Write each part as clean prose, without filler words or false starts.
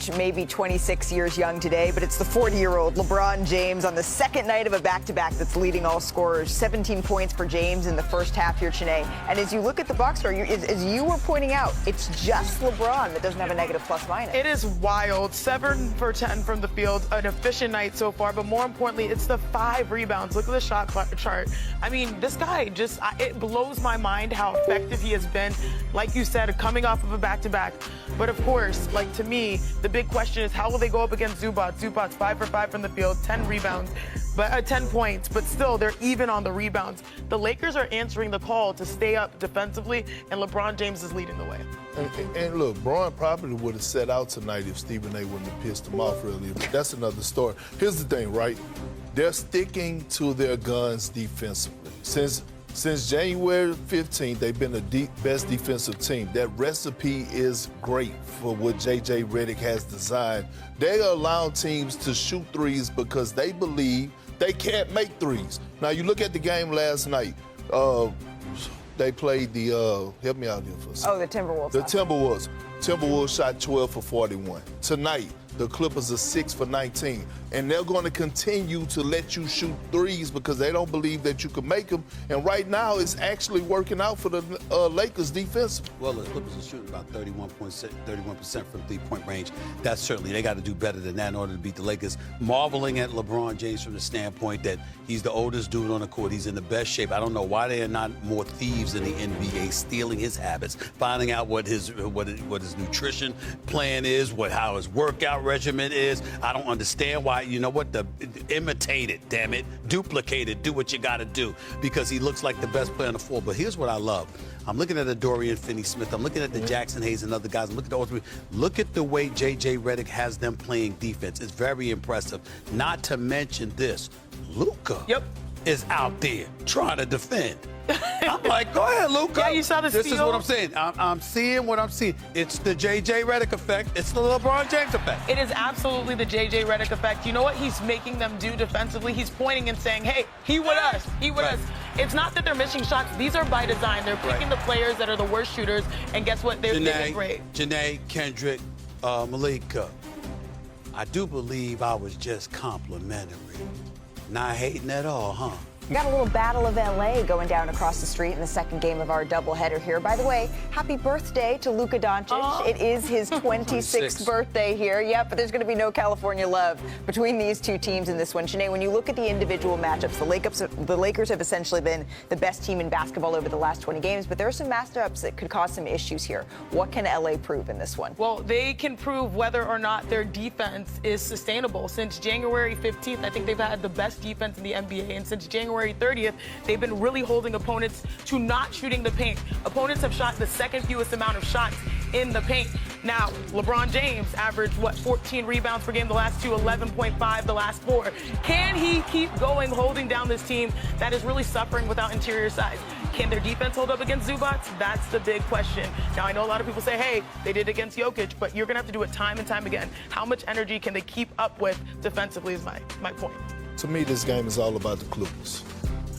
Doncic may be 26 years young today, but it's the 40-year-old LeBron James on the second night of a back-to-back that's leading all scorers. 17 points for James in the first half here, Chiney. And as you look at the box score, as you were pointing out, it's just LeBron that doesn't have a negative plus-minus. It is wild. 7 for 10 from the field, an efficient night so far, but more importantly, it's the 5 rebounds. Look at the shot chart. I mean, this guy just, it blows my mind how effective he has been. Like you said, coming off of a back-to-back. But of course, like to me, the big question is how will they go up against Zubac? Zubac's 5 for 5 from the field, 10 rebounds, but 10 points, but still they're even on the rebounds. The Lakers are answering the call to stay up defensively, and LeBron James is leading the way. And look, Braun probably would have set out tonight if Stephen A. wouldn't have pissed him off earlier, but that's another story. Here's the thing, right? They're sticking to their guns defensively. Since January 15th, they've been the best defensive team. That recipe is great for what J.J. Redick has designed. They allow teams to shoot threes because they believe they can't make threes. Now, you look at the game last night. They played the, help me out here for a second. Oh, the Timberwolves. The Timberwolves. Timberwolves shot 12 for 41. Tonight, the Clippers are 6 for 19. And they're going to continue to let you shoot threes because they don't believe that you can make them. And right now, it's actually working out for the Lakers defensively. Well, the Clippers are shooting about 31% from three-point range. That's certainly, they got to do better than that in order to beat the Lakers. Marveling at LeBron James from the standpoint that he's the oldest dude on the court. He's in the best shape. I don't know why there are not more thieves in the NBA stealing his habits, finding out what his nutrition plan is, how his workout regimen is. I don't understand why. You know what? Imitate it, damn it. Duplicate it. Do what you got to do because he looks like the best player on the floor. But here's what I love. I'm looking at the Dorian Finney-Smith. I'm looking at the Jackson Hayes and other guys. I'm looking at all three. Look at the way J.J. Redick has them playing defense. It's very impressive. Not to mention this, Luka is out there trying to defend. I'm like, go ahead, Luka. Yeah, you saw the steal. This is what I'm saying. I'm seeing what I'm seeing. It's the J.J. Redick effect. It's the LeBron James effect. It is absolutely the J.J. Redick effect. You know what he's making them do defensively? He's pointing and saying, hey, he with us. He with us. It's not that they're missing shots. These are by design. They're picking the players that are the worst shooters, and guess what? They're doing great. Janae, Kendrick, Malika, I do believe I was just complimentary. Not hating at all, huh? We got a little Battle of LA going down across the street in the second game of our doubleheader here. By the way, happy birthday to Luka Doncic. It is his 26th birthday here. Yep, but there's going to be no California love between these two teams in this one. Sinead, when you look at the individual matchups, the Lakers have essentially been the best team in basketball over the last 20 games, but there are some matchups that could cause some issues here. What can LA prove in this one? Well, they can prove whether or not their defense is sustainable. Since January 15th, I think they've had the best defense in the NBA, and since January 30th, they've been really holding opponents to not shooting the paint. Opponents have shot the second fewest amount of shots in the paint. Now, LeBron James averaged, 14 rebounds per game the last two, 11.5 the last 4. Can he keep going, holding down this team that is really suffering without interior size? Can their defense hold up against Zubac? That's the big question. Now, I know a lot of people say, hey, they did against Jokic, but you're going to have to do it time and time again. How much energy can they keep up with defensively is my point. To me, this game is all about the Clippers.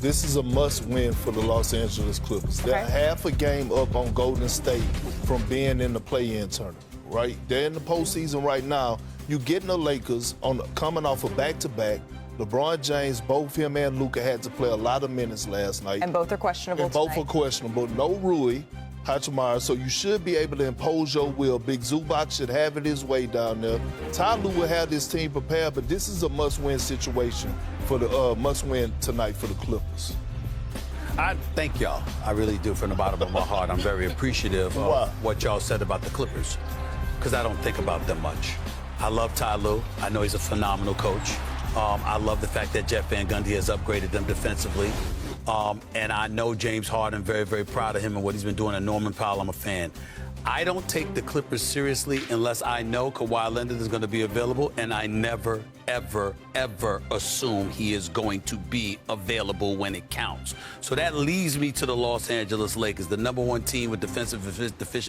This is a must-win for the Los Angeles Clippers. They're half a game up on Golden State from being in the play-in tournament, right? They're in the postseason right now. You're getting the Lakers coming off a back-to-back. LeBron James, both him and Luka had to play a lot of minutes last night. And both are questionable Both are questionable. No Rui Hachimura, so you should be able to impose your will. Big Zubac should have it his way down there. Ty Lue will have this team prepared, but this is a must-win situation for the must-win tonight for the Clippers. I thank y'all. I really do from the bottom of my heart. I'm very appreciative of what y'all said about the Clippers because I don't think about them much. I love Ty Lue. I know he's a phenomenal coach. I love the fact that Jeff Van Gundy has upgraded them defensively. And I know James Harden, very, very proud of him and what he's been doing at Norman Powell. I'm a fan. I don't take the Clippers seriously unless I know Kawhi Leonard is going to be available, and I never, ever, ever assume he is going to be available when it counts. So that leads me to the Los Angeles Lakers, the #1 team with defensive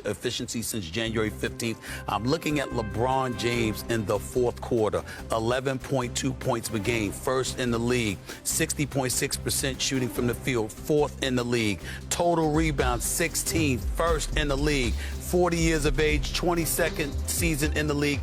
efficiency since January 15th. I'm looking at LeBron James in the fourth quarter, 11.2 points per game, first in the league, 60.6% shooting from the field, fourth in the league, total rebounds 16, first in the league, 40 years of age, 22nd season in the league,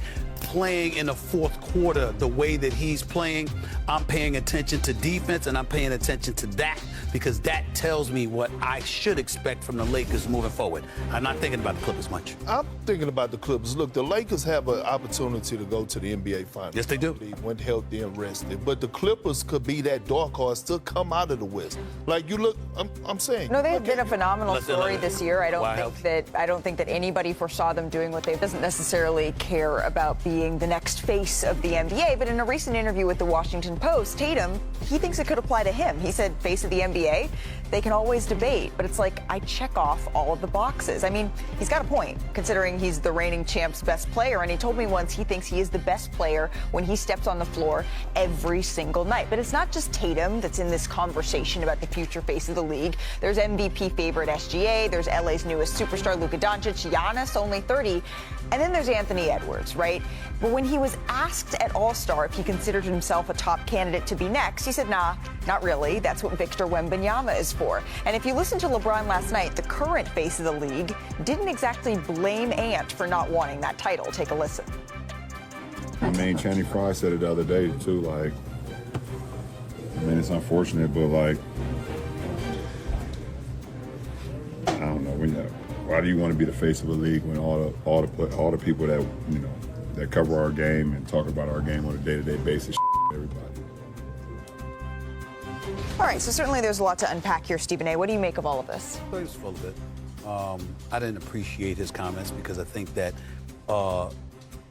playing in the fourth quarter the way that he's playing, I'm paying attention to defense and I'm paying attention to that because that tells me what I should expect from the Lakers moving forward. I'm not thinking about the Clippers much. I'm thinking about the Clippers. Look, the Lakers have an opportunity to go to the NBA Finals. Yes, they do. They went healthy and rested. But the Clippers could be that dark horse to come out of the West. Like, you look, I'm saying. No, they've been a phenomenal story this year. I don't think that anybody foresaw them doing what they doesn't necessarily care about being the next face of the NBA. But in a recent interview with the Washington Post, Tatum, he thinks it could apply to him. He said, face of the NBA, they can always debate, but it's like I check off all of the boxes. I mean, he's got a point, considering he's the reigning champ's best player, and he told me once he thinks he is the best player when he steps on the floor every single night. But it's not just Tatum that's in this conversation about the future face of the league. There's MVP favorite SGA, there's LA's newest superstar Luka Doncic, Giannis, only 30, and then there's Anthony Edwards, right? But when he was asked at All-Star if he considered himself a top candidate to be next, he said, nah, not really. That's what Victor Wembanyama is for. And if you listen to LeBron last night, the current face of the league didn't exactly blame Ant for not wanting that title. Take a listen. I mean, Channing Frye said it the other day, too, like, I mean, it's unfortunate, but, like, I don't know, why do you want to be the face of the league when all the people that, you know, that cover our game and talk about our game on a day-to-day basis, everybody. All right, so certainly there's a lot to unpack here, Stephen A. What do you make of all of this? I was full of it. I didn't appreciate his comments because I think that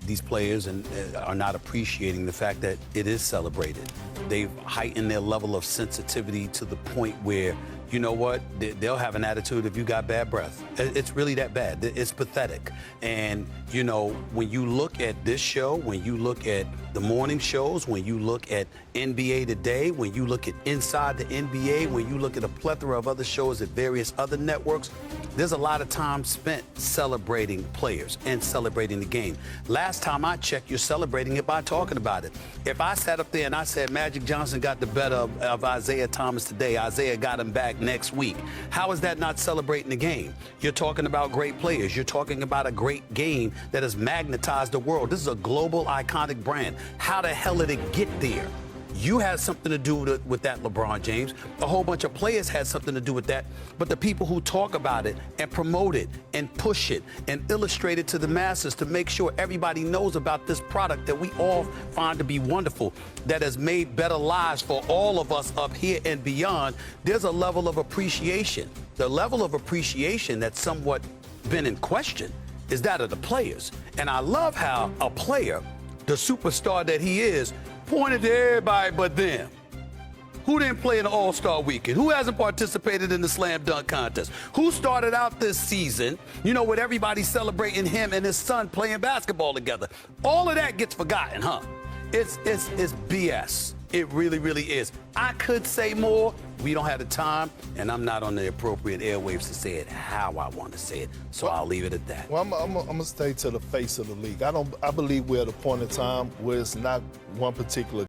these players are not appreciating the fact that it is celebrated. They've heightened their level of sensitivity to the point where, you know what, they'll have an attitude if you got bad breath. It's really that bad. It's pathetic. And, you know, when you look at this show, when you look at the morning shows, when you look at NBA Today, when you look at Inside the NBA, when you look at a plethora of other shows at various other networks, there's a lot of time spent celebrating players and celebrating the game. Last time I checked, you're celebrating it by talking about it. If I sat up there and I said Magic Johnson got the better of Isaiah Thomas today, Isaiah got him back next week, how is that not celebrating the game? You're talking about great players. You're talking about a great game that has magnetized the world. This is a global, iconic brand. How the hell did it get there? You had something to do with that, LeBron James. A whole bunch of players had something to do with that. But the people who talk about it and promote it and push it and illustrate it to the masses to make sure everybody knows about this product that we all find to be wonderful, that has made better lives for all of us up here and beyond, there's a level of appreciation. The level of appreciation that's somewhat been in question is that of the players. And I love how a player, the superstar that he is, pointed to everybody but them. Who didn't play in the All-Star weekend? Who hasn't participated in the slam dunk contest? Who started out this season, you know, with everybody celebrating him and his son playing basketball together? All of that gets forgotten, huh? It's BS. It really, really is. I could say more. We don't have the time, and I'm not on the appropriate airwaves to say it how I want to say it, so I'll leave it at that. Well, I'm gonna stay to the face of the league. I believe we're at a point in time where it's not one particular